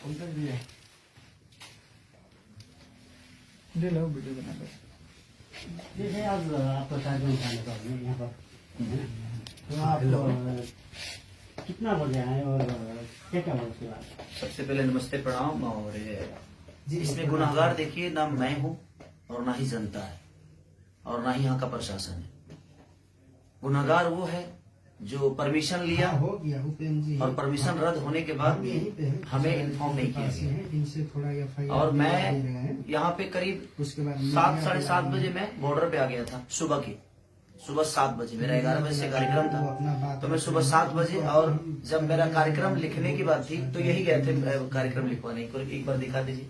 ले लो वीडियो बना लो। जैसे आज आपका कार्यक्रम था यहाँ पर, तो आप कितना बजे आए और क्या क्या हुआ उसके बाद? सबसे पहले नमस्ते प्रणाम। और इसमें गुनाहगार देखिए ना मैं हूँ और ना ही जनता है और ना ही यहाँ का प्रशासन है। गुनाहगार वो है जो परमिशन लिया और परमिशन रद्द होने के बाद भी हमें इन्फॉर्म नहीं किया गया। और मैं यहाँ पे करीब 7 साढ़े 7 बजे मैं बॉर्डर पे आ गया था। सुबह 7 बजे मेरा 11 बजे से कार्यक्रम था, तो मैं सुबह 7 बजे, और जब मेरा कार्यक्रम लिखने की बात थी तो यही गए थे कार्यक्रम लिखवाने को। एक बार दिखा दीजिए,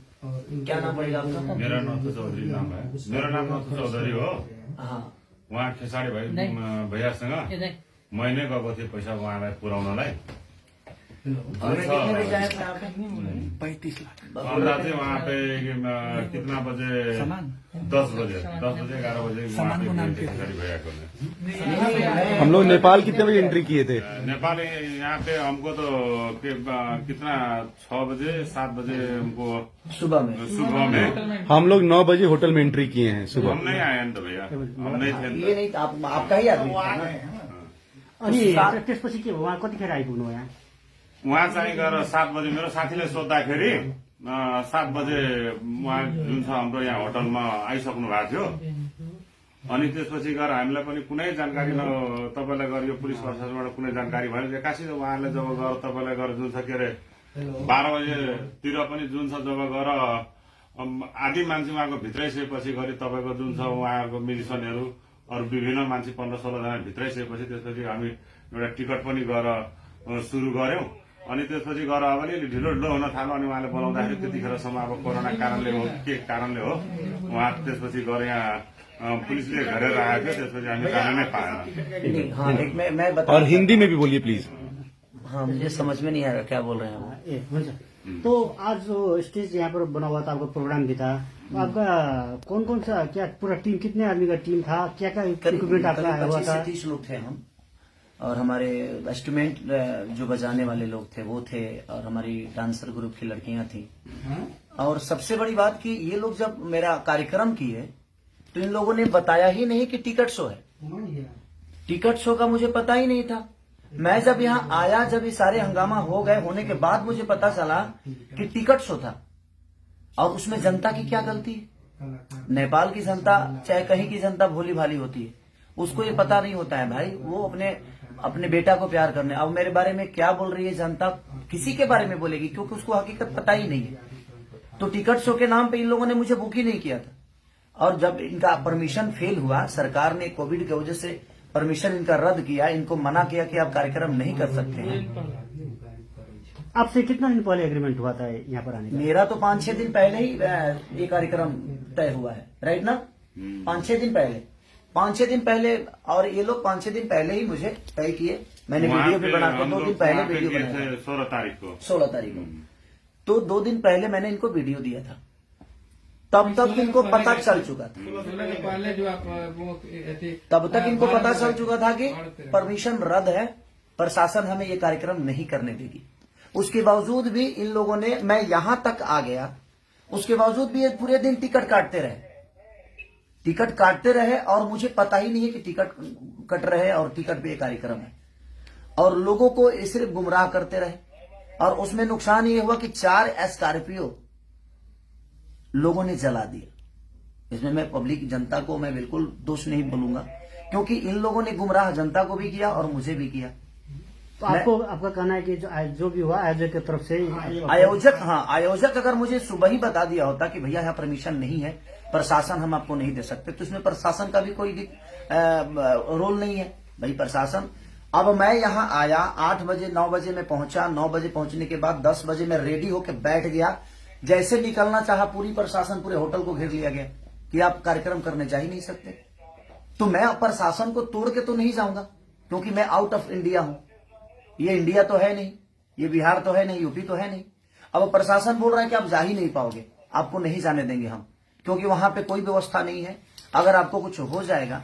क्या नाम पड़ेगा आपका? मेरा नाम तो चौधरी नाम है। मेरा नाम तो चौधरी हो। हाँ, उहाँ खेसाडी भैयासँग मैले गएको थिएँ पैसा उहाँलाई पुर्याउनलाई। और मैं कितने बजे आया था यहाँ पे? 35 लाख। हमरा चाहिँ वहाँ पे कितना बजे? 10 बजे 11 बजे वहाँ पे खेसाडी भैया को। हम लोग नेपाल कितने बजे एंट्री किए थे? नेपाल यहाँ पे हमको तो कितना 6 बजे 7 बजे हमको सुबह में हम लोग 9 बजे होटल में एंट्री किए हैं सुबह। हम नहीं आए नि त भैया, हम नहीं थे नि ये नहीं था, आपका ही आदमी था ना। अनि त्यसपछि के भयो, उहाँ कतिखेर आइपुग्नु यहाँ? उहाँ चाहिँ गएर 7 बजे मेरो साथीले सोद्धाखेरि 7 बजे उहाँ जुन छ हाम्रो यहाँ होटलमा आइसक्नु भएको थियो। अनि त्यसपछि गएर हामीलाई पनि कुनै जानकारी तपाईँलाई गएर यो पुलिस प्रशासनबाट कुनै जानकारी भएन। एक्कासी उहाँले जब गएर तपाईँलाई गएर जुन छ के अरे 12 बजेतिर पनि जुन छ जब गएर आधी मान्छे उहाँको भित्रै सकेपछि गरी तपाईँको जुन छ उहाँहरूको मिलिसनहरू अरू विभिन्न मान्छे 15-16 जना भित्रै सकेपछि त्यसपछि हामी एउटा टिकट पनि गएर सुरु गर्यौं। अनि त्यसपछि गएर अब अलिअलि ढिलो हुन थाल्यो। अनि उहाँले बोलाउँदाखेरि त्यतिखेरसम्म अब कोरोना कारणले हो के कारणले हो उहाँ त्यसपछि गएर यहाँ पुलिसले घेरेर आएको थियो। त्यसपछि हामी जान नै पाएन। हाँ, एक मैं बता। और हिंदी में भी बोलिए प्लीज। हाँ, मुझे समझ में नहीं आ रहा क्या बोल रहे हैं वो। हुन्छ। तो आज जो स्टेज यहाँ पर बना हुआ था, आपका प्रोग्राम भी था, तो आपका कौन कौन सा क्या पूरा टीम, कितने आदमी का टीम था, क्या क्या इक्विपमेंट आपका आया हुआ 25 था? से 30 लोग थे हम, और हमारे इंस्ट्रूमेंट जो बजाने वाले लोग थे वो थे, और हमारी डांसर ग्रुप की लड़कियां थी। और सबसे बड़ी बात कि ये लोग जब मेरा कार्यक्रम किए तो इन लोगों ने बताया ही नहीं कि टिकट शो है। टिकट शो का मुझे पता ही नहीं था। मैं जब यहाँ आया, जब ये सारे हंगामा हो गए होने के बाद मुझे पता चला कि टिकट शो था। और उसमें जनता की क्या गलती है? नेपाल की जनता चाहे कहीं की जनता भोली भाली होती है, उसको ये पता नहीं होता है भाई। वो अपने बेटा को प्यार करने, अब मेरे बारे में क्या बोल रही है जनता, किसी के बारे में बोलेगी क्योंकि उसको हकीकत पता ही नहीं है। तो टिकट शो के नाम पे इन लोगों ने मुझे बुक ही नहीं किया था। और जब इनका परमिशन फेल हुआ, सरकार ने कोविड की वजह से परमिशन इनका रद्द किया, इनको मना किया कि आप कार्यक्रम नहीं कर सकते हैं। आपसे कितना दिन पहले एग्रीमेंट हुआ था यहाँ पर आने का? मेरा तो 5-6 दिन पहले ही ये कार्यक्रम तय हुआ है, राइट ना? 5-6 दिन पहले, 5-6 दिन पहले। और ये लोग 5-6 दिन पहले ही मुझे तय किए। मैंने वीडियो भी बना कर 2 दिन पहले वीडियो बनाया 16 तारीख को। 16 तारीख को, तो 2 दिन पहले मैंने इनको वीडियो दिया था। तब तक इनको पता चल चुका था, तब तक इनको पता चल चुका था कि परमिशन रद्द है, प्रशासन हमें ये कार्यक्रम नहीं करने देगी। उसके बावजूद भी इन लोगों ने, मैं यहां तक आ गया, उसके बावजूद भी ये पूरे दिन टिकट काटते रहे और मुझे पता ही नहीं है कि टिकट कट रहे और टिकट पे ये कार्यक्रम है। और लोगों को सिर्फ गुमराह करते रहे। और उसमें नुकसान ये हुआ कि 4 स्कॉर्पियो लोगों ने जला दिया। इसमें मैं पब्लिक जनता को मैं बिल्कुल दोष नहीं बोलूंगा, क्योंकि इन लोगों ने गुमराह जनता को भी किया और मुझे भी किया। तो आपका कहना है कि जो भी हुआ आयोजक की तरफ से, आयोजक अगर मुझे सुबह ही बता दिया होता कि भैया यहाँ परमिशन नहीं है, प्रशासन हम आपको नहीं दे सकते, तो इसमें प्रशासन का भी कोई रोल नहीं है भाई। प्रशासन, अब मैं यहाँ आया 8 बजे 9 बजे मैं पहुंचा। 9 बजे पहुंचने के बाद 10 बजे मैं रेडी होकर बैठ गया। जैसे निकलना चाहा, पूरी प्रशासन पूरे होटल को घेर लिया गया कि आप कार्यक्रम करने जा ही नहीं सकते। तो मैं प्रशासन को तोड़ के तो नहीं जाऊंगा, क्योंकि मैं आउट ऑफ इंडिया हूं। ये इंडिया तो है नहीं, ये बिहार तो है नहीं, यूपी तो है नहीं। अब प्रशासन बोल रहा है कि आप जा ही नहीं पाओगे, आपको नहीं जाने देंगे हम, क्योंकि वहां पे कोई व्यवस्था नहीं है। अगर आपको कुछ हो जाएगा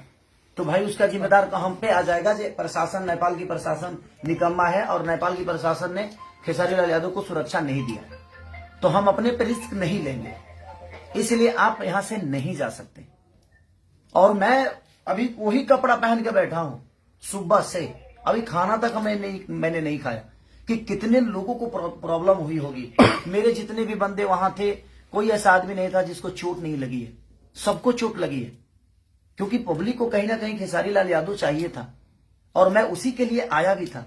तो भाई उसका जिम्मेदार हम पे आ जाएगा। जो प्रशासन, नेपाल की प्रशासन निकम्मा है और नेपाल की प्रशासन ने खेसारी लाल यादव को सुरक्षा नहीं दिया। तो हम अपने पे रिस्क नहीं लेंगे, इसलिए आप यहां से नहीं जा सकते। और मैं अभी वही कपड़ा पहन के बैठा हूं सुबह से, अभी खाना तक मैंने नहीं खाया कि कितने लोगों को प्रॉब्लम हुई होगी। मेरे जितने भी बंदे वहां थे, कोई ऐसा आदमी नहीं था जिसको चोट नहीं लगी है, सबको चोट लगी है, क्योंकि पब्लिक को कहीं ना कहीं खेसारी लाल यादव चाहिए था और मैं उसी के लिए आया भी था।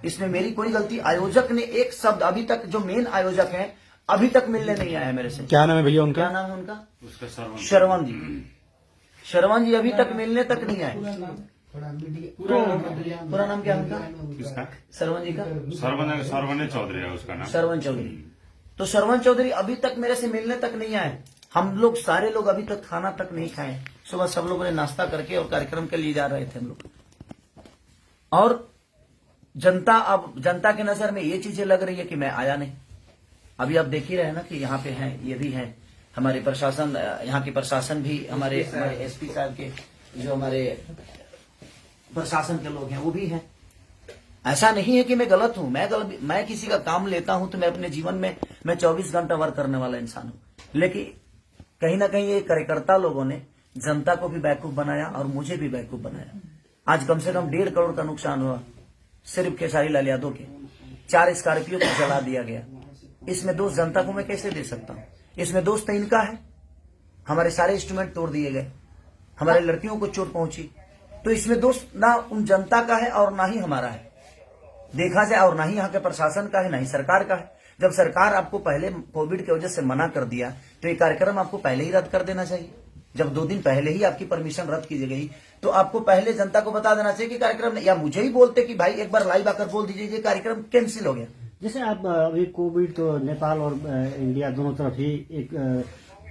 इसमें मेरी कोई गलती, आयोजक ने एक शब्द अभी तक, जो मेन आयोजक हैं, अभी तक मिलने नहीं आया मेरे से। क्या नाम है भैया उनका? क्या नाम है उनका? उसका श्रवण जी। श्रवण जी अभी तक मिलने तक नहीं आए। पूरा नाम क्या है उनका? किसका? श्रवण जी का? सरवने चौधरी है उसका नाम। श्रवण चौधरी। तो श्रवण चौधरी अभी तक मेरे से मिलने तक नहीं आए। हम लोग सारे लोग अभी तक खाना तक नहीं खाए। सुबह सब लोगों ने नाश्ता करके और कार्यक्रम के लिए जा रहे थे हम लोग। और जनता, अब जनता की नजर में ये चीजें लग रही है कि मैं आया नहीं। अभी आप देख ही रहे हैं ना कि यहाँ पे हैं, ये भी हैं हमारे प्रशासन, यहाँ के प्रशासन भी, हमारे एसपी साहब के, जो हमारे प्रशासन के लोग हैं वो भी हैं। ऐसा नहीं है कि मैं गलत हूं, मैं किसी का काम लेता हूं तो मैं अपने जीवन में मैं 24 घंटा वर्क करने वाला इंसान हूं। लेकिन कहीं ना कहीं ये कार्यकर्ता लोगों ने जनता को भी बेवकूफ बनाया और मुझे भी बेवकूफ बनाया। आज कम से कम 1.5 करोड़ का नुकसान हुआ सिर्फ खेसारी लाल यादव के। 4 स्कॉर्पियो को जला दिया गया। इसमें दोष जनता को मैं कैसे दे सकता हूं? इसमें दोष तो इनका है। हमारे सारे इंस्ट्रूमेंट तोड़ दिए गए, हमारे लड़कियों को चोट पहुंची, तो इसमें दोष ना उन जनता का है और ना ही हमारा है देखा जाए, और ना ही यहाँ के प्रशासन का है, ना ही सरकार का है। जब सरकार आपको पहले कोविड की वजह से मना कर दिया तो ये कार्यक्रम आपको पहले ही रद्द कर देना चाहिए। जब 2 दिन पहले ही आपकी परमिशन रद्द की गई तो आपको पहले जनता को बता देना चाहिए कि कार्यक्रम, या मुझे ही बोलते कि भाई एक बार लाइव आकर बोल दीजिए ये कार्यक्रम कैंसिल हो गया। जैसे आप अभी कोविड तो नेपाल और इंडिया दोनों तरफ ही एक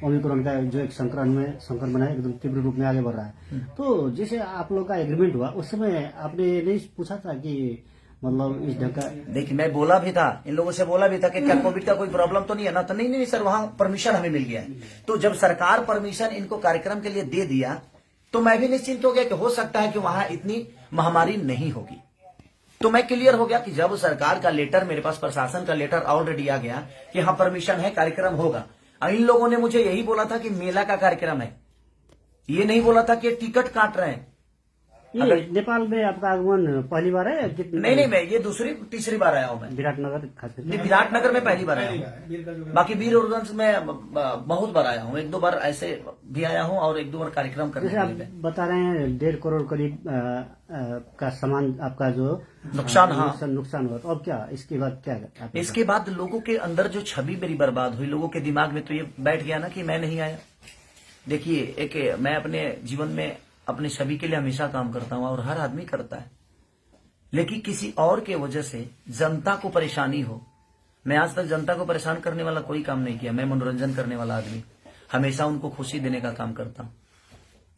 ओमिक्रॉन का जो एक संक्रमण है एकदम तीव्र रूप में आगे बढ़ रहा है। तो जैसे आप लोग का एग्रीमेंट हुआ उस समय आपने नहीं पूछा था कि मतलब इस ढंग का? देखिए मैं बोला भी था, इन लोगों से बोला भी था कि क्या कोविड का कोई प्रॉब्लम तो नहीं है ना? तो नहीं सर, वहां परमिशन हमें मिल गया है। तो जब सरकार परमिशन इनको कार्यक्रम के लिए दे दिया तो मैं भी निश्चिंत हो गया कि हो सकता है कि वहां इतनी महामारी नहीं होगी। तो मैं क्लियर हो गया कि जब सरकार का लेटर मेरे पास, प्रशासन का लेटर ऑलरेडी आ गया कि हाँ परमिशन है, कार्यक्रम होगा। इन लोगों ने मुझे यही बोला था कि मेला का कार्यक्रम है, ये नहीं बोला था कि टिकट काट रहे हैं। ये नेपाल में आपका आगमन पहली बार है? नहीं, मैं ये तीसरी बार आया हूं। मैं विराटनगर, खासकर विराटनगर में पहली बार आया हूँ। बाकी वीरगंज में बहुत बार आया हूँ, 1-2 बार ऐसे भी आया हूँ और 1-2 बार कार्यक्रम करने के लिए। बता रहे हैं 1.5 करोड़ करीब का सामान आपका जो नुकसान, हाँ नुकसान हुआ। तो अब क्या इसके बाद क्या? इसके बाद लोगों के अंदर जो छवि मेरी बर्बाद हुई, लोगों के दिमाग में तो ये बैठ गया ना कि मैं नहीं आया। देखिए मैं अपने जीवन में अपने छवि के लिए हमेशा काम करता हूं और हर आदमी करता है, लेकिन किसी और के वजह से जनता को परेशानी हो। मैं आज तक जनता को परेशान करने वाला कोई काम नहीं किया। मैं मनोरंजन करने वाला आदमी, हमेशा उनको खुशी देने का काम करता हूं।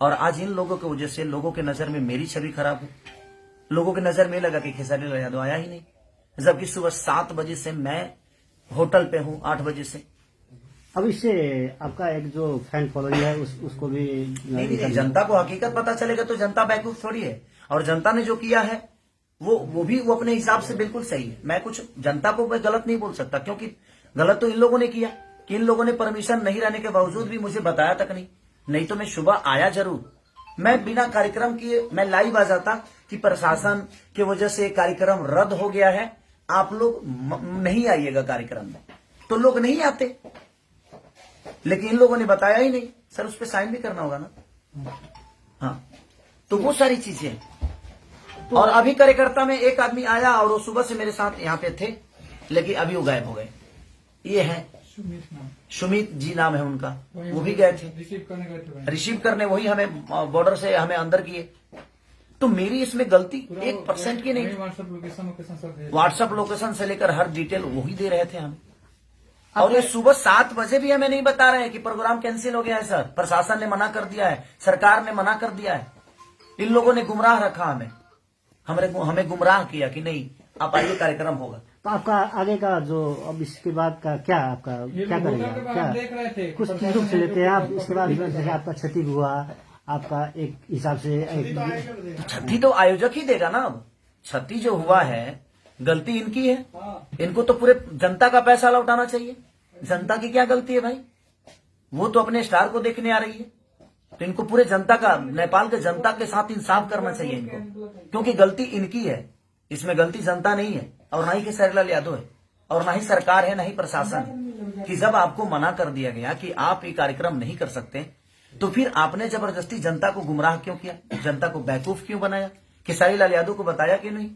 और आज इन लोगों की वजह से लोगों के नजर में मेरी छवि खराब है। लोगों की नजर में लगा कि खेसारी लाल यादव आया ही नहीं, जबकि सुबह 7 बजे से मैं होटल पे हूं, 8 बजे से। अब इससे आपका एक जो फैन फॉलोइंग है उसको भी नहीं, जनता को हकीकत पता चलेगा तो जनता बेवकूफ थोड़ी है। और जनता ने जो किया है वो भी वो अपने हिसाब से बिल्कुल सही है। मैं कुछ जनता को मैं गलत नहीं बोल सकता, क्योंकि गलत तो इन लोगों ने किया कि इन लोगों ने परमिशन नहीं रहने के बावजूद भी मुझे बताया तक नहीं तो मैं सुबह आया जरूर। मैं बिना कार्यक्रम किए मैं लाइव आ जाता कि प्रशासन की वजह से कार्यक्रम रद्द हो गया है, आप लोग नहीं आइएगा कार्यक्रम में, तो लोग नहीं आते। लेकिन इन लोगों ने बताया ही नहीं। सर उस पर साइन भी करना होगा ना। हाँ, तो वो सारी चीजें। तो और अभी कार्यकर्ता में एक आदमी आया और वो सुबह से मेरे साथ यहाँ पे थे, लेकिन अभी वो गायब हो गए। ये है सुमित जी नाम है उनका, वो भी गए थे रिसीव करने, वही हमें बॉर्डर से हमें अंदर किए। तो मेरी इसमें गलती 1% की नहीं। व्हाट्सएप लोकेशन से लेकर हर डिटेल वही दे रहे थे हमें। और ये सुबह 7 बजे भी हमें नहीं बता रहे हैं कि प्रोग्राम कैंसिल हो गया है। सर प्रशासन ने मना कर दिया है, सरकार ने मना कर दिया है। इन लोगों ने गुमराह रखा हमें गुमराह किया कि नहीं आप आइए कार्यक्रम होगा। तो आपका आगे का जो अब इसके बाद का क्या, आपका क्या करेगा? क्या कुछ रूप से लेते हैं आप? इसके बाद जैसे आपका क्षति हुआ, आपका एक हिसाब से क्षति तो आयोजक ही देगा ना। अब क्षति जो हुआ है गलती इनकी है, इनको तो पूरे जनता का पैसा लौटाना चाहिए। जनता की क्या गलती है भाई? वो तो अपने स्टार को देखने आ रही है। तो इनको पूरे जनता का, नेपाल के जनता के साथ इंसाफ करना चाहिए इनको, क्योंकि गलती इनकी है, इसमें गलती जनता नहीं है और ना ही खेसारी लाल यादव है और ना ही सरकार है, ना ही प्रशासन है। कि जब आपको मना कर दिया गया कि आप ये कार्यक्रम नहीं कर सकते, तो फिर आपने जबरदस्ती जनता को गुमराह क्यों किया, जनता को बेवकूफ क्यों बनाया? खेसारी लाल यादव को बताया कि नहीं?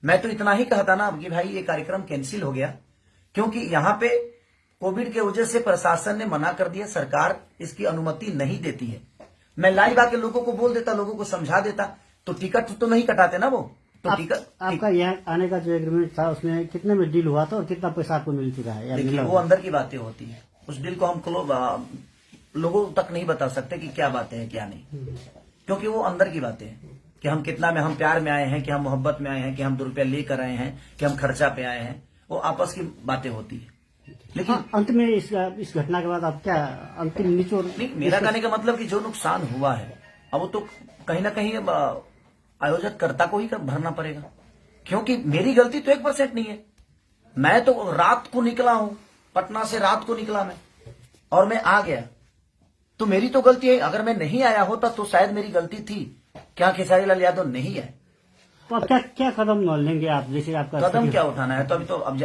मैं तो इतना ही कहता ना कि भाई ये कार्यक्रम कैंसिल हो गया, क्योंकि यहाँ पे कोविड के वजह से प्रशासन ने मना कर दिया, सरकार इसकी अनुमति नहीं देती है। मैं लाइव आके लोगों को बोल देता, लोगों को समझा देता, तो टिकट तो नहीं कटाते ना वो। तो टिकट आपका यहाँ आने का जो एग्रीमेंट था उसमें कितने में डील हुआ था और कितना पैसा आपको मिल चुका है? देखिए, वो अंदर की बातें होती है, उस डील को हम लोगों तक नहीं बता सकते कि क्या बातें हैं क्या नहीं, क्योंकि वो अंदर की बातें हैं कि हम कितना में, हम प्यार में आए हैं कि हम मोहब्बत में आए हैं कि हम 2 रुपया लेकर आए हैं कि हम खर्चा पे आए हैं, वो आपस की बातें होती है। लेकिन अंत में इस घटना के बाद आप क्या अंतिम निचोड़? नहीं, मेरा कहने का मतलब कि जो नुकसान हुआ है अब वो तो कहीं ना कहीं आयोजक कर्ता को ही भरना पड़ेगा, क्योंकि मेरी गलती तो 1% नहीं है। मैं तो रात को निकला हूं, पटना से रात को निकला मैं, और मैं आ गया, तो मेरी तो गलती है। अगर मैं नहीं आया होता तो शायद मेरी गलती थी, क्या खेसारी लाल यादव नहीं है। तो अब क्या कदम लेंगे आप? जैसे आपका कदम क्या उठाना है, तो अभी तो अब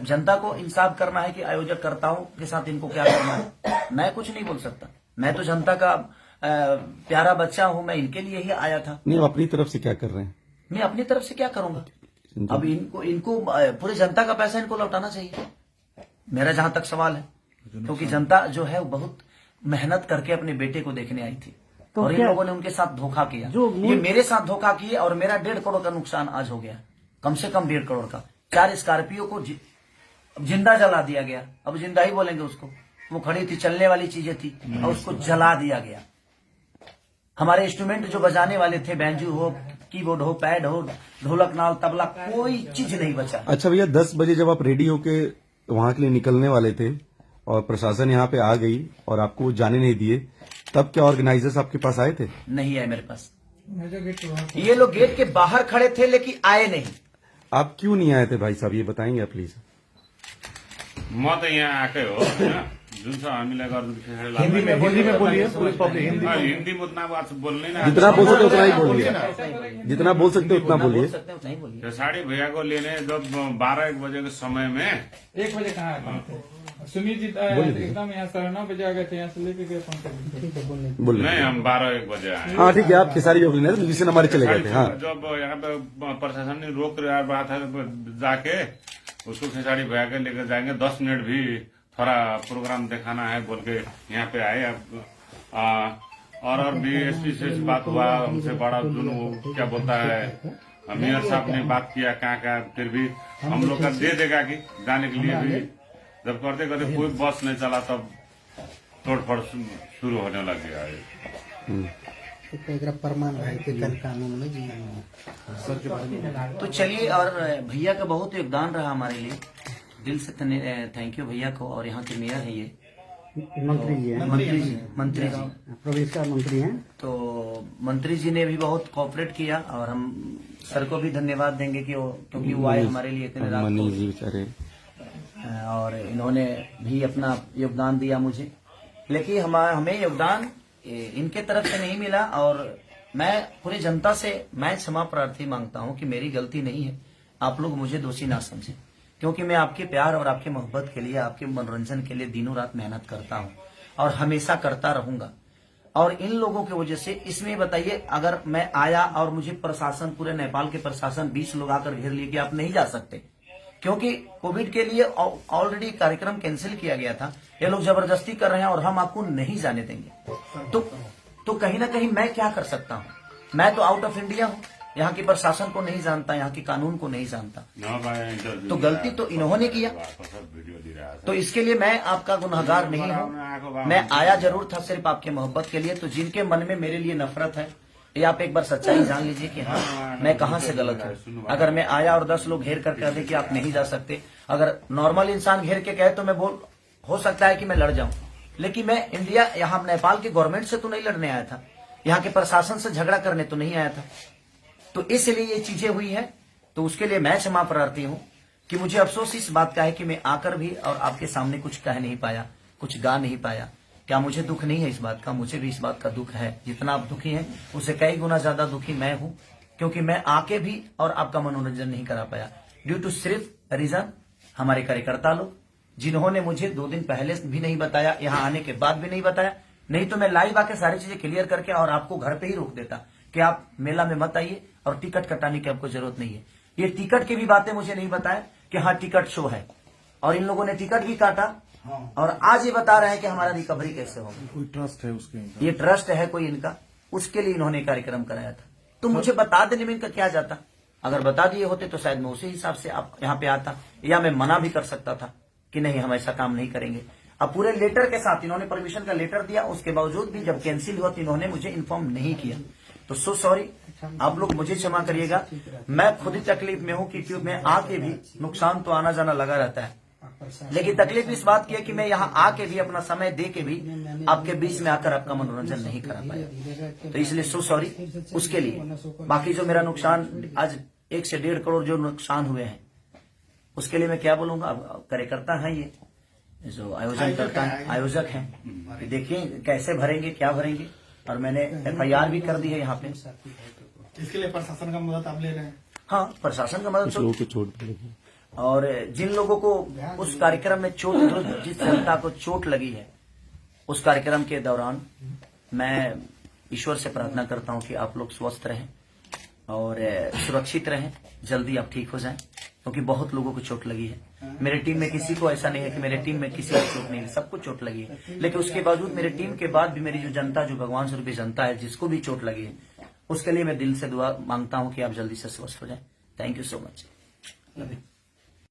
जनता को इंसाफ करना है कि आयोजक कर्ताओं के साथ इनको क्या करना है। मैं कुछ नहीं बोल सकता, मैं तो जनता का प्यारा बच्चा हूं, मैं इनके लिए ही आया था। नहीं, आप अपनी तरफ से क्या कर रहे हैं? मैं अपनी तरफ से क्या करूंगा? अब इनको पूरे जनता का पैसा इनको लौटाना चाहिए, मेरा जहां तक सवाल है, क्योंकि जनता जो है वो बहुत मेहनत करके अपने बेटे को देखने आई थी, तो और इन लोगों ने उनके साथ धोखा किया। ये मेरे साथ धोखा किए और मेरा 1.5 करोड़ का नुकसान आज हो गया, कम से कम 1.5 करोड़ का। 4 स्कॉर्पियो को जिंदा जला दिया गया, अब जिंदा ही बोलेंगे उसको, वो खड़ी थी, चलने वाली चीजें थी और उसको जला दिया गया। हमारे इंस्ट्रूमेंट जो बजाने वाले थे, बैंजू हो, कीबोर्ड हो, पैड हो, ढोलक, नाल, तबला, कोई चीज नहीं बचा। अच्छा भैया, 10 बजे जब आप रेडी होके वहां के लिए निकलने वाले थे और प्रशासन यहाँ पे आ गई और आपको जाने नहीं दिए, तब क्या ऑर्गेनाइजर्स आपके पास आए थे? नहीं आए मेरे पास, ये लोग गेट के बाहर खड़े थे लेकिन आए नहीं। आप क्यों नहीं आए थे भाई साहब, ये बताएंगे आप प्लीज? म त यहाँ आएकै हो होइन, जुन छ हामीलाई हिंदी में बोलिए, पूरी पब्लिक हिंदी में। हिंदी में उतना बात बोलने ना, जितना बोल सकते उतना ही बोलिए, जितना बोल सकते उतना बोलिए। खेसारी भैया को लेने जब 12-1 बजे के समय में 1 बजे कहाँ आए थे? सुमित जी एकदम यहाँ 9:30 बजे आ गए थे, यहाँ से लेके गए बोलिए। नहीं, हम 12-1 बजे आए। हाँ ठीक है, आप खेसारी हो गए, जिससे हमारे चले गए थे। हाँ, जब यहाँ पे प्रशासन ने रोक रहा था जाके उसको खेसारी भैया के लेकर जाएंगे, 10 मिनट भी थोड़ा प्रोग्राम दिखाना है बोल के यहाँ पे आए। और भी एसपी से बात हुआ, हमसे बड़ा दोनों क्या बोलता है, मेयर साहब ने बात किया कहाँ, फिर भी हम लोग का दे देगा कि जाने के लिए भी। जब करते करते कोई बस नहीं चला तब तोड़फोड़ शुरू होने लग गया। तो चलिए, और भैया का बहुत योगदान रहा हमारे लिए, दिल से थैंक यू भैया को। और यहाँ के मेयर है ये मंत्री जी हैं, मंत्री जी प्रदेश का मंत्री हैं, तो मंत्री जी ने भी बहुत कोऑपरेट किया और हम सर को भी धन्यवाद देंगे कि क्योंकि वो आए हमारे लिए इतने रात मनीष जी बेचारे, और इन्होंने भी अपना योगदान दिया मुझे। लेकिन हमें योगदान इनके तरफ से नहीं मिला, और मैं पूरी जनता से मैं क्षमा प्रार्थी मांगता हूं कि मेरी गलती नहीं है, आप लोग मुझे दोषी ना समझें, क्योंकि मैं आपके प्यार और आपके मोहब्बत के लिए, आपके मनोरंजन के लिए दिनों रात मेहनत करता हूं और हमेशा करता रहूंगा। और इन लोगों की वजह से, इसमें बताइए, अगर मैं आया और मुझे प्रशासन, पूरे नेपाल के प्रशासन 20 लोग आकर घेर लिए कि आप नहीं जा सकते, क्योंकि कोविड के लिए ऑलरेडी कार्यक्रम कैंसिल किया गया था, ये लोग जबरदस्ती कर रहे हैं और हम आपको नहीं जाने देंगे, तो कहीं ना कहीं मैं क्या कर सकता हूँ? मैं तो आउट ऑफ इंडिया हूँ, यहाँ की प्रशासन को नहीं जानता, यहाँ के कानून को नहीं जानता, तो गलती तो इन्होंने किया। तो इसके लिए मैं आपका गुनहगार नहीं हूँ, मैं आया जरूर था सिर्फ आपके मोहब्बत के लिए। तो जिनके मन में मेरे लिए नफरत है, ये आप एक बार सच्चाई जान लीजिए कि हाँ, मैं कहाँ से गलत हूँ। अगर मैं आया और 10 लोग घेर कर कह दे कि आप नहीं जा सकते, अगर नॉर्मल इंसान घेर के कहे तो मैं हो सकता है कि मैं लड़ जाऊं, लेकिन मैं इंडिया, यहाँ नेपाल के गवर्नमेंट से तो नहीं लड़ने आया था, यहाँ के प्रशासन से झगड़ा करने तो नहीं आया था। तो इसलिए ये चीजें हुई है, तो उसके लिए मैं क्षमा प्रार्थी हूँ कि मुझे अफसोस इस बात का है कि मैं आकर भी और आपके सामने कुछ कह नहीं पाया, कुछ गा नहीं पाया। क्या मुझे दुख नहीं है इस बात का? मुझे भी इस बात का दुख है। जितना आप दुखी हैं उससे कई गुना ज्यादा दुखी मैं हूं, क्योंकि मैं आके भी और आपका मनोरंजन नहीं करा पाया ड्यू टू सिर्फ रीजन हमारे कार्यकर्ता लोग, जिन्होंने मुझे 2 दिन पहले भी नहीं बताया, यहाँ आने के बाद भी नहीं बताया। नहीं तो मैं लाइव आके सारी चीजें क्लियर करके और आपको घर पे ही रोक देता कि आप मेला में मत आइए और टिकट कटाने की आपको जरूरत नहीं है। ये टिकट की भी बातें मुझे नहीं बताया कि हाँ टिकट शो है, और इन लोगों ने टिकट भी काटा और आज ये बता रहे हैं कि हमारा रिकवरी कैसे होगा। कोई ट्रस्ट है उसके? ये ट्रस्ट है कोई इनका, उसके लिए इन्होंने कार्यक्रम कराया था। तो मुझे बता देने में इनका क्या जाता? अगर बता दिए होते तो शायद मैं उसी हिसाब से आप यहाँ पे आता, या मैं मना भी कर सकता था कि नहीं हम ऐसा काम नहीं करेंगे। अब पूरे लेटर के साथ इन्होंने परमिशन का लेटर दिया, उसके बावजूद भी जब कैंसिल हुआ तो इन्होंने मुझे इन्फॉर्म नहीं किया। तो सो सॉरी, आप लोग मुझे क्षमा करिएगा। मैं खुद ही तकलीफ में हूँ, क्योंकि मैं आके भी नुकसान तो आना जाना लगा रहता है, लेकिन तकलीफ इस बात की है कि मैं यहाँ आके भी अपना समय दे के भी आपके बीच में आकर आपका मनोरंजन नहीं करा पाया। तो इसलिए सो सॉरी उसके लिए। बाकी जो मेरा नुकसान आज 1 से 1.5 करोड़ जो नुकसान हुए हैं उसके लिए मैं क्या बोलूंगा। अब कार्यकर्ता है ये जो आयोजन करता है, आयोजक है, देखिए कैसे भरेंगे, क्या भरेंगे। और मैंने FIR भी कर दी है यहाँ पे। इसके लिए प्रशासन का मदद आप ले रहे हैं? हाँ, प्रशासन का मदद लोगों को चोट लगी। और जिन लोगों को उस कार्यक्रम में चोट, जिस जनता को चोट लगी है उस कार्यक्रम के दौरान, मैं ईश्वर से प्रार्थना करता हूं कि आप लोग स्वस्थ रहें और सुरक्षित रहें, जल्दी आप ठीक हो जाएं, क्योंकि बहुत लोगों को चोट लगी है। मेरे टीम में किसी को ऐसा नहीं है कि मेरे टीम में किसी को चोट नहीं है, सबको चोट लगी है। लेकिन उसके बावजूद मेरे टीम के बाद भी मेरी जो जनता, जो भगवान स्वरूपी जनता है, जिसको भी चोट लगी है, उसके लिए मैं दिल से दुआ मांगता हूं कि आप जल्दी से स्वस्थ हो जाएं। Thank you so much.